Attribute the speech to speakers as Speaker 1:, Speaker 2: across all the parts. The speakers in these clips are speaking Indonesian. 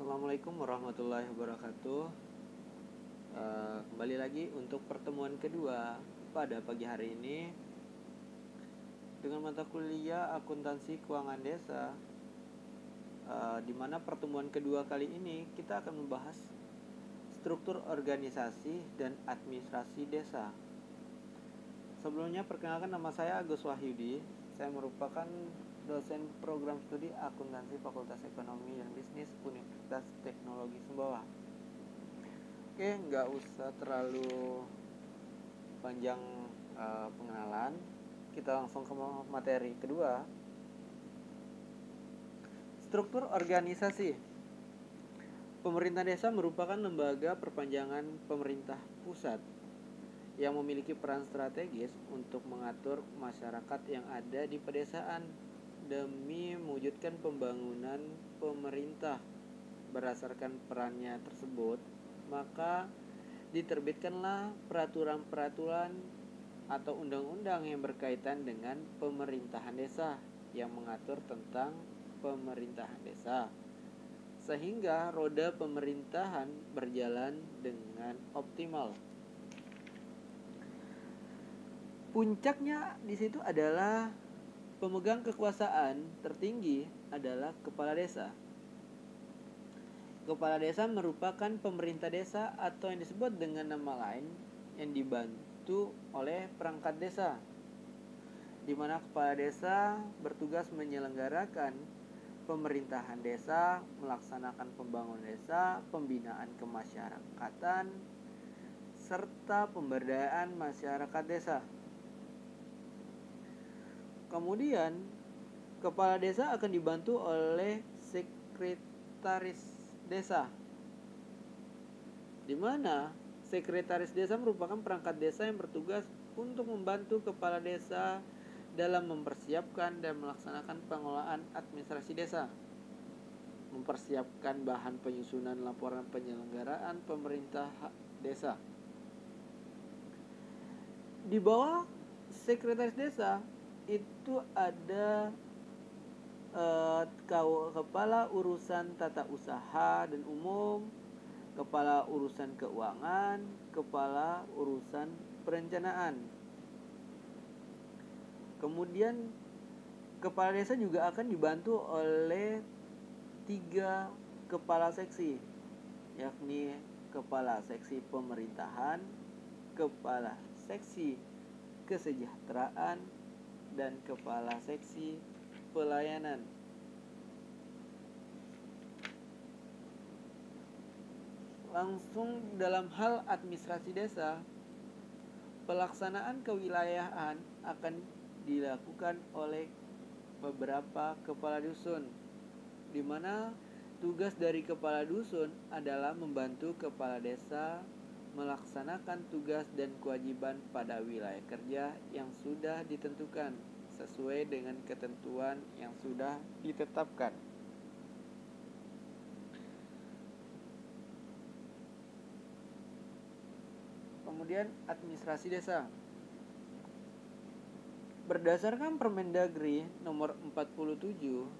Speaker 1: Assalamualaikum warahmatullahi wabarakatuh. Kembali lagi untuk pertemuan kedua pada pagi hari ini dengan mata kuliah akuntansi keuangan desa, di mana pertemuan kedua kali ini kita akan membahas struktur organisasi dan administrasi desa. Sebelumnya perkenalkan, nama saya Agus Wahyudi. Saya merupakan dosen program studi akuntansi Fakultas Ekonomi dan Bisnis Universitas Teknologi Sumbawa. Oke, nggak usah terlalu panjang pengenalan. Kita langsung ke materi kedua. Struktur organisasi. Pemerintah desa merupakan lembaga perpanjangan pemerintah pusat yang memiliki peran strategis untuk mengatur masyarakat yang ada di pedesaan demi mewujudkan pembangunan pemerintah. Berdasarkan perannya tersebut, maka diterbitkanlah peraturan-peraturan atau undang-undang yang berkaitan dengan pemerintahan desa yang mengatur tentang pemerintahan desa, sehingga roda pemerintahan berjalan dengan optimal. Puncaknya di situ adalah pemegang kekuasaan tertinggi adalah kepala desa. Kepala desa merupakan pemerintah desa atau yang disebut dengan nama lain yang dibantu oleh perangkat desa, di mana kepala desa bertugas menyelenggarakan pemerintahan desa, melaksanakan pembangunan desa, pembinaan kemasyarakatan, serta pemberdayaan masyarakat desa. Kemudian, kepala desa akan dibantu oleh sekretaris desa, di mana sekretaris desa merupakan perangkat desa yang bertugas untuk membantu kepala desa dalam mempersiapkan dan melaksanakan pengelolaan administrasi desa, mempersiapkan bahan penyusunan laporan penyelenggaraan pemerintah desa. Di bawah sekretaris desa itu ada kepala urusan tata usaha dan umum, kepala urusan keuangan, kepala urusan perencanaan. Kemudian kepala desa juga akan dibantu oleh 3 kepala seksi, yakni kepala seksi pemerintahan, kepala seksi kesejahteraan, dan kepala seksi pelayanan. Langsung dalam hal administrasi desa, pelaksanaan kewilayahan akan dilakukan oleh beberapa kepala dusun, di mana tugas dari kepala dusun adalah membantu kepala desa melaksanakan tugas dan kewajiban pada wilayah kerja yang sudah ditentukan sesuai dengan ketentuan yang sudah ditetapkan. Kemudian administrasi desa. Berdasarkan Permendagri nomor 47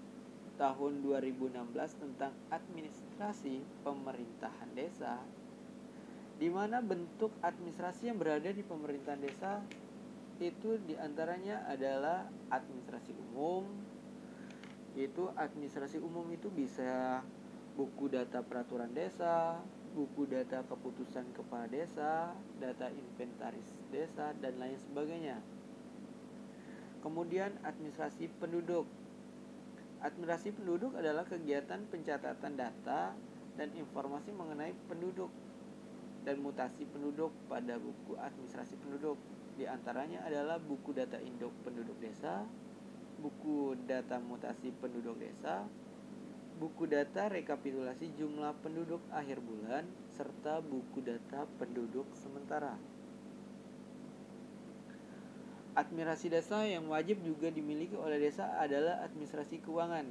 Speaker 1: tahun 2016 tentang administrasi pemerintahan desa, di mana bentuk administrasi yang berada di pemerintahan desa itu diantaranya adalah administrasi umum. Itu administrasi umum itu bisa buku data peraturan desa, buku data keputusan kepala desa, data inventaris desa, dan lain sebagainya. Kemudian administrasi penduduk. Administrasi penduduk adalah kegiatan pencatatan data dan informasi mengenai penduduk dan mutasi penduduk pada buku administrasi penduduk. Di antaranya adalah buku data induk penduduk desa, buku data mutasi penduduk desa, buku data rekapitulasi jumlah penduduk akhir bulan, serta buku data penduduk sementara. Administrasi desa yang wajib juga dimiliki oleh desa adalah administrasi keuangan.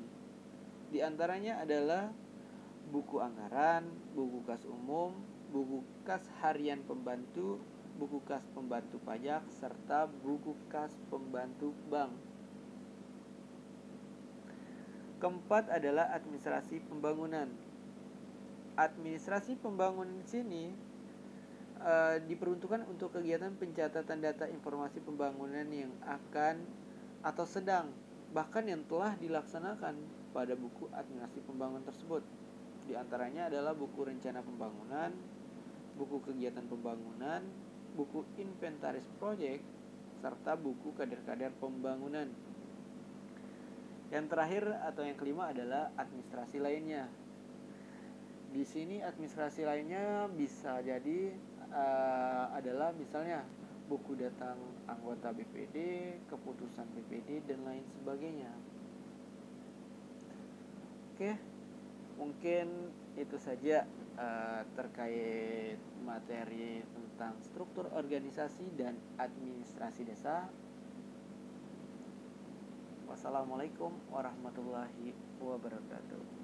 Speaker 1: Di antaranya adalah buku anggaran, buku kas umum, buku kas harian pembantu, buku kas pembantu pajak, serta buku kas pembantu bank. Keempat adalah administrasi pembangunan. administrasi pembangunan di sini diperuntukkan untuk kegiatan pencatatan data informasi pembangunan yang akan atau sedang bahkan yang telah dilaksanakan pada buku administrasi pembangunan tersebut. Di antaranya adalah buku rencana pembangunan, buku kegiatan pembangunan, buku inventaris proyek, serta buku kader-kader pembangunan. Yang terakhir atau yang kelima adalah administrasi lainnya. Di sini administrasi lainnya bisa jadi adalah misalnya buku datang anggota BPD, keputusan BPD, dan lain sebagainya. Oke, mungkin itu saja terkait materi tentang struktur organisasi dan administrasi desa. Wassalamualaikum warahmatullahi wabarakatuh.